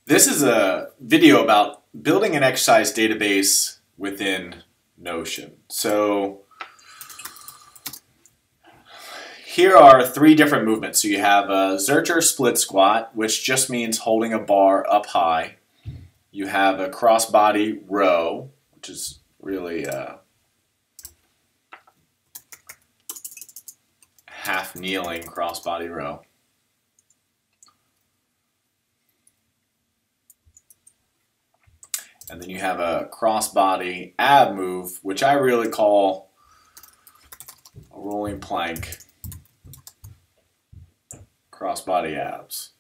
This is a video about building an exercise database within Notion. So here are three different movements. So you have a Zercher split squat, which just means holding a bar up high. You have a crossbody row, which is really half kneeling crossbody row. And then you have a crossbody ab move, which I really call a rolling plank crossbody abs.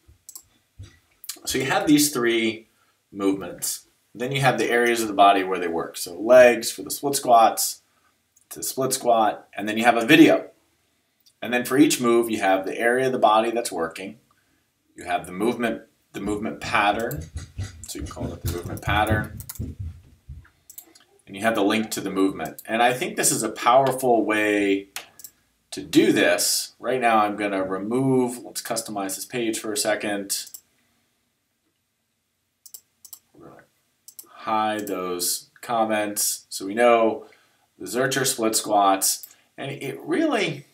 So you have these three movements. Then you have the areas of the body where they work. So legs for the split squats, to split squat, and then you have a video. And then for each move, you have the area of the body that's working. You have the movement pattern. So you can call it the movement pattern. And you have the link to the movement. And I think this is a powerful way to do this. Right now I'm going to remove, let's customize this page for a second. We're going to hide those comments. So we know the Zercher split squats. And it really,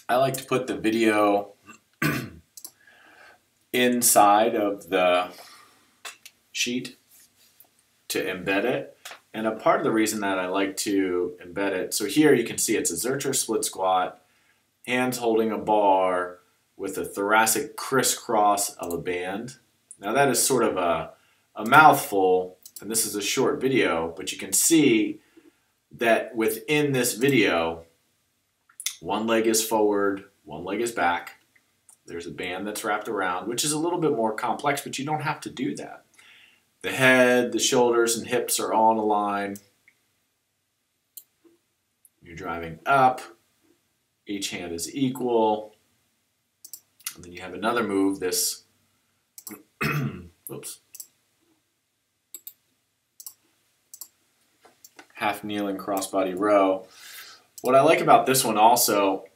I like to put the video inside of the sheet to embed it. And a part of the reason that I like to embed it, so here you can see it's a Zercher split squat, hands holding a bar with a thoracic crisscross of a band. Now that is sort of a mouthful, and this is a short video, but you can see that within this video, one leg is forward, one leg is back. There's a band that's wrapped around, which is a little bit more complex, but you don't have to do that. The head, the shoulders, and hips are all in a line. You're driving up. Each hand is equal. And then you have another move, this oops, half kneeling crossbody row. What I like about this one also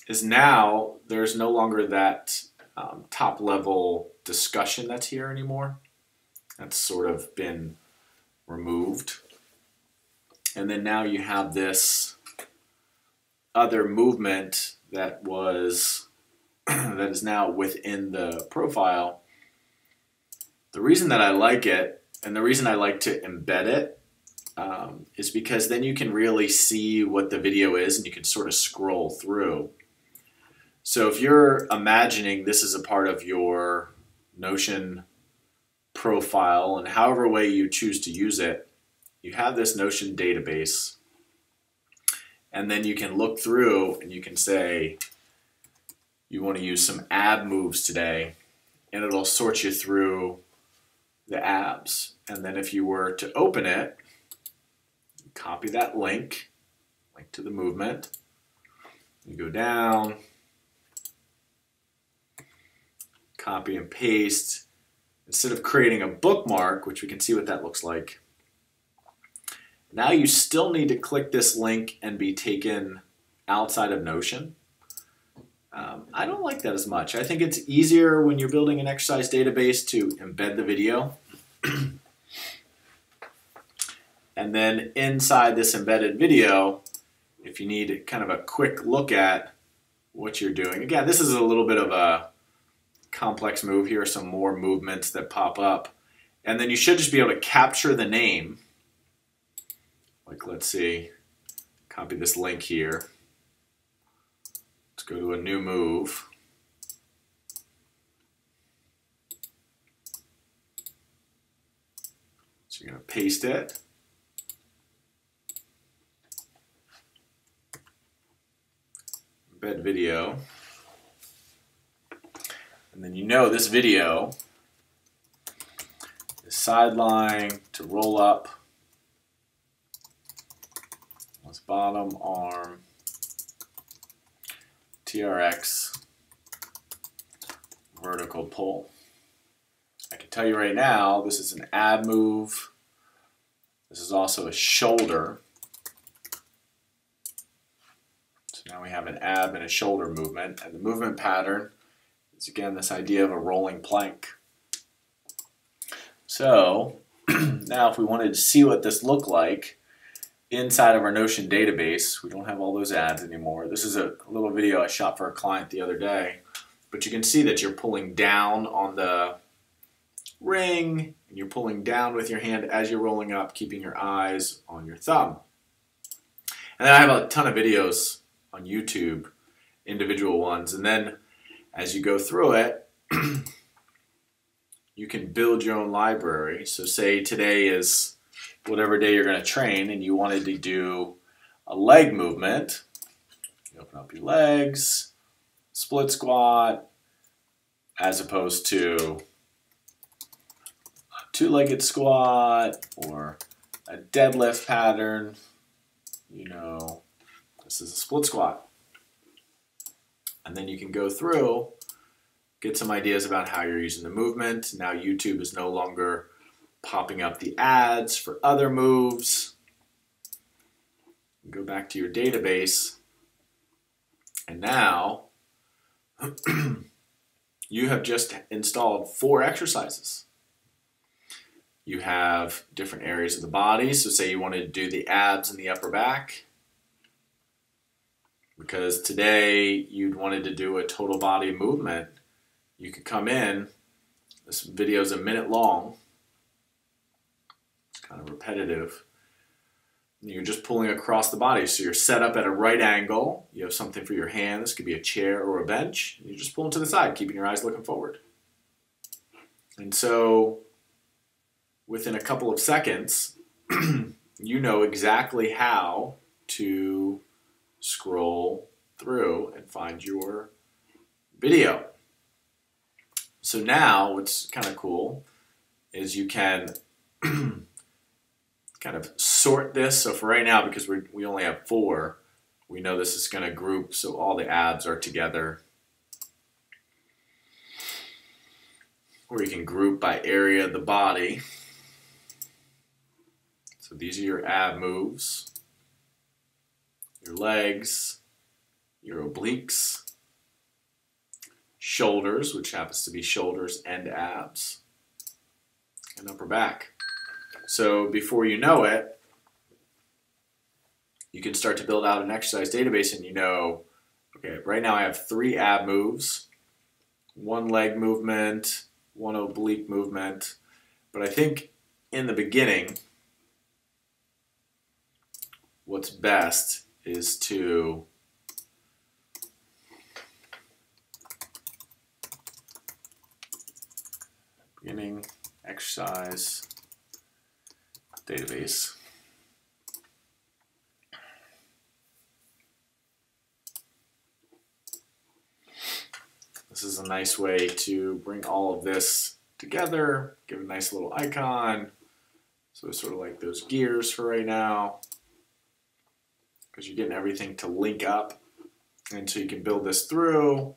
is now there's no longer that top level discussion that's here anymore. That's sort of been removed. And then now you have this other movement that was that is now within the profile. The reason that I like it, and the reason I like to embed it, is because then you can really see what the video is and you can sort of scroll through. So if you're imagining this is a part of your Notion profile, and however way you choose to use it, you have this Notion database, and then you can look through and you can say you want to use some ab moves today, and it'll sort you through the abs. And then if you were to open it, copy that link to the movement, you go down, copy and paste. Instead of creating a bookmark, which we can see what that looks like, now you still need to click this link and be taken outside of Notion. I don't like that as much. I think it's easier when you're building an exercise database to embed the video. And then inside this embedded video, if you need kind of a quick look at what you're doing. Again, this is a little bit of a complex move. Here are some more movements that pop up. And then you should just be able to capture the name. Like, let's see, copy this link here. Let's go to a new move. So you're going to paste it. Embed video. And then you know this video is sideline to roll up. Let's bottom arm, TRX, vertical pull. I can tell you right now, this is an ab move. This is also a shoulder. So now we have an ab and a shoulder movement, and the movement pattern is again this idea of a rolling plank. So now if we wanted to see what this looked like inside of our Notion database, we don't have all those ads anymore. This is a little video I shot for a client the other day, but you can see that you're pulling down on the ring and you're pulling down with your hand as you're rolling up, keeping your eyes on your thumb. And then I have a ton of videos on YouTube, individual ones, and then as you go through it, you can build your own library. So say today is whatever day you're going to train and you wanted to do a leg movement. You open up your legs, split squat, as opposed to a two-legged squat or a deadlift pattern. You know, this is a split squat. And then you can go through, get some ideas about how you're using the movement. Now YouTube is no longer popping up the ads for other moves. Go back to your database, and now you have just installed 4 exercises. You have different areas of the body. So say you wanted to do the abs and the upper back, because today you'd wanted to do a total body movement. You could come in, this video is a minute long, it's kind of repetitive. You're just pulling across the body. So you're set up at a right angle, you have something for your hand, this could be a chair or a bench, and you're just pulling to the side, keeping your eyes looking forward. And so within a couple of seconds, you know exactly how to scroll through and find your video. So now what's kind of cool is you can kind of sort this. So for right now, because we only have 4, we know this is going to group so all the abs are together. Or you can group by area of the body. So these are your ab moves, your legs, your obliques, shoulders, which happens to be shoulders and abs, and upper back. So before you know it, you can start to build out an exercise database and you know, okay, right now I have 3 ab moves, 1 leg movement, 1 oblique movement, but I think in the beginning, what's best is to beginning exercise database. This is a nice way to bring all of this together, give a nice little icon. So it's sort of like those gears for right now, because you're getting everything to link up. And so you can build this through.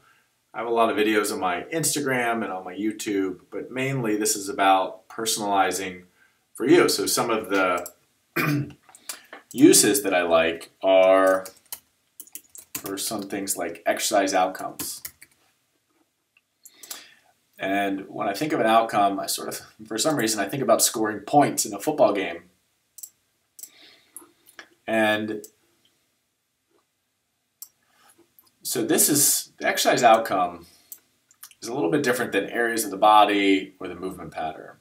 I have a lot of videos on my Instagram and on my YouTube, but mainly this is about personalizing for you. So some of the uses that I like are for some things like exercise outcomes. And when I think of an outcome, I sort of, for some reason, I think about scoring points in a football game. And so this is, the exercise outcome is a little bit different than areas of the body or the movement pattern.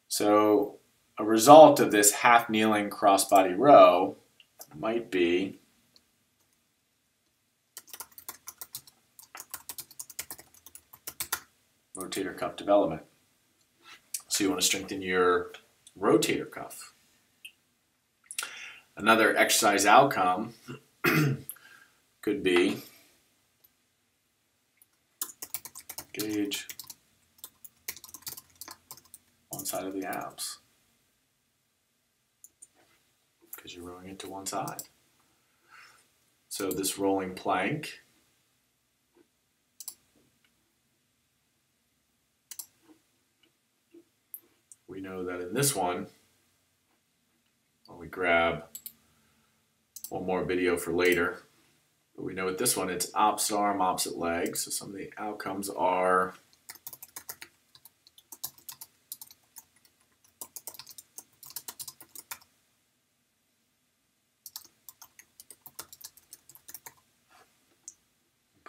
So a result of this half kneeling cross-body row might be rotator cuff development. So you want to strengthen your rotator cuff. Another exercise outcome could be engage one side of the abs, because you're rowing it to one side. So this rolling plank, we know that in this one, when we grab one more video for later, but we know with this one it's opposite arm, opposite leg. So some of the outcomes are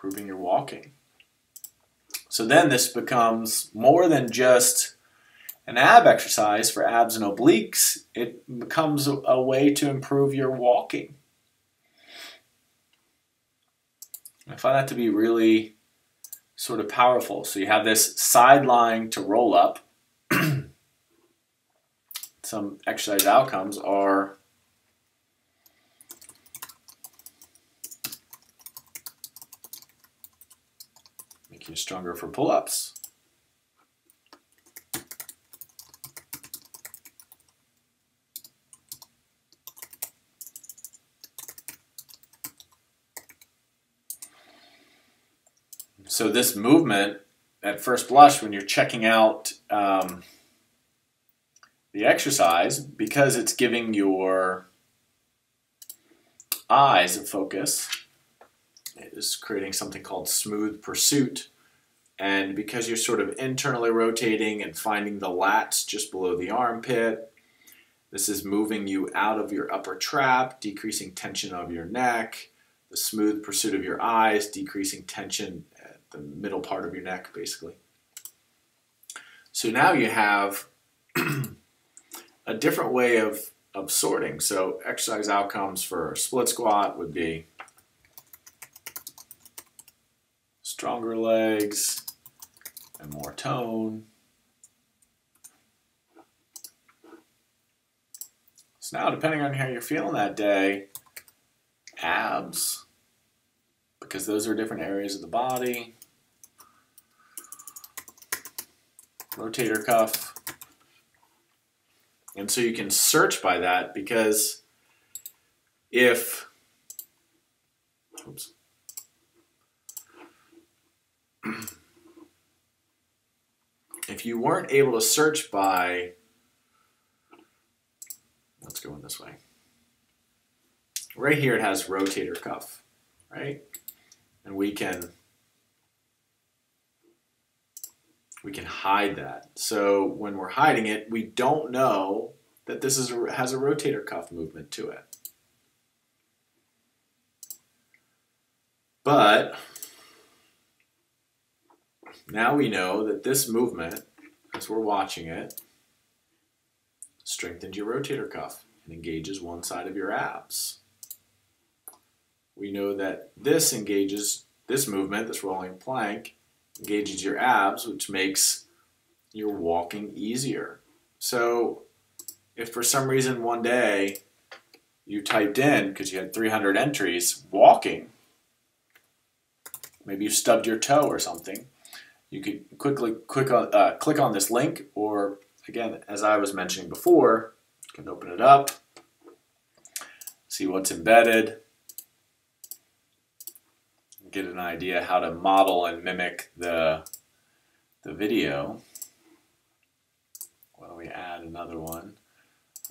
improving your walking. So then this becomes more than just an ab exercise for abs and obliques. It becomes a way to improve your walking. I find that to be really sort of powerful. So you have this side lying to roll up. Some exercise outcomes are making you stronger for pull-ups. So this movement, at first blush, when you're checking out the exercise, because it's giving your eyes a focus, it is creating something called smooth pursuit. And because you're sort of internally rotating and finding the lats just below the armpit, this is moving you out of your upper trap, decreasing tension of your neck, the smooth pursuit of your eyes, decreasing tension at the middle part of your neck, basically. So now you have a different way of sorting. So exercise outcomes for split squat would be stronger legs and more tone. So now, depending on how you're feeling that day, abs, because those are different areas of the body, rotator cuff. And so you can search by that, because if you weren't able to search by, let's go in this way. Right here it has rotator cuff, right? And we can hide that. So when we're hiding it, we don't know that this has a rotator cuff movement to it. But now we know that this movement, as we're watching it, strengthens your rotator cuff and engages one side of your abs. We know that this engages, this movement, this rolling plank, engages your abs, which makes your walking easier. So if for some reason one day you typed in, because you had 300 entries, walking, maybe you stubbed your toe or something, you could quickly click on this link, or again, as I was mentioning before, you can open it up, see what's embedded, get an idea how to model and mimic the video. Why don't we add another one?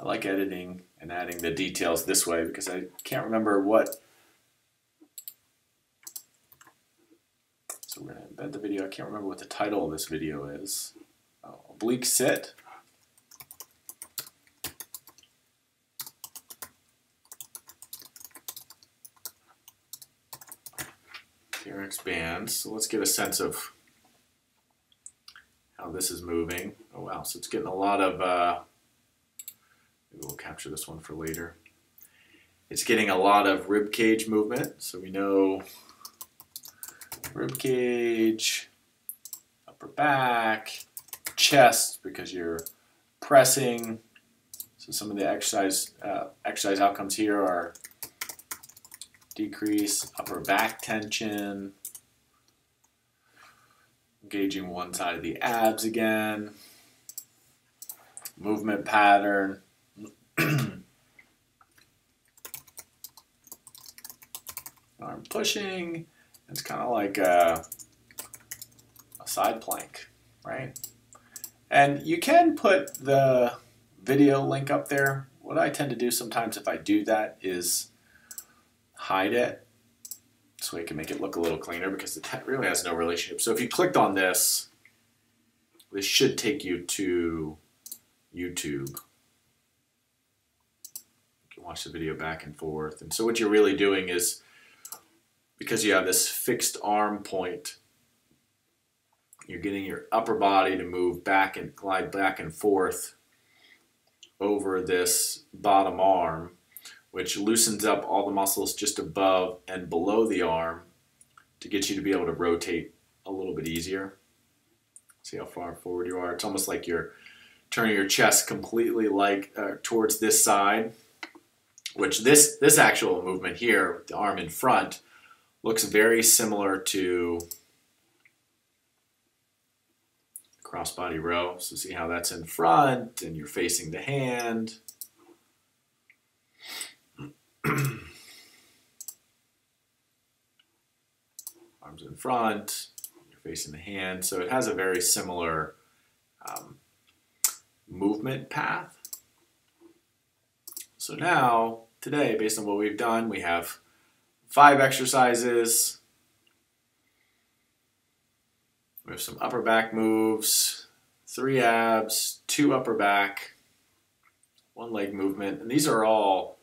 I like editing and adding the details this way because I can't remember what. So we're going to embed the video. I can't remember what the title of this video is. Oh, oblique sit. TRX bands. So let's get a sense of how this is moving. Oh wow, so it's getting a lot of, maybe we'll capture this one for later. It's getting a lot of rib cage movement. So we know rib cage, upper back, chest, because you're pressing. So some of the exercise outcomes here are decrease upper back tension, engaging one side of the abs again, movement pattern, arm pushing. It's kind of like a side plank, right? And you can put the video link up there. What I tend to do sometimes if I do that is hide it so we can make it look a little cleaner, because it really has no relationship. So if you clicked on this, this should take you to YouTube. You can watch the video back and forth. And so what you're really doing is because you have this fixed arm point, you're getting your upper body to move back and glide back and forth over this bottom arm, which loosens up all the muscles just above and below the arm to get you to be able to rotate a little bit easier. See how far forward you are. It's almost like you're turning your chest completely towards this side, which this actual movement here, the arm in front, looks very similar to crossbody row. So see how that's in front and you're facing the hand. Arms in front, you're facing the hand. So it has a very similar movement path. So now, today, based on what we've done, we have 5 exercises. We have some upper back moves, 3 abs, 2 upper back, 1 leg movement. And these are all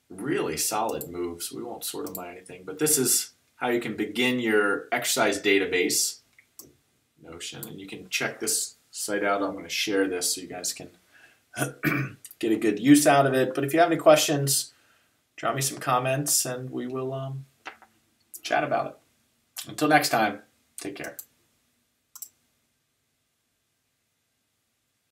really solid moves. We won't sort them by anything, but this is how you can begin your exercise database, Notion. And you can check this site out. I'm going to share this so you guys can get a good use out of it. But if you have any questions, drop me some comments and we will chat about it. Until next time, take care.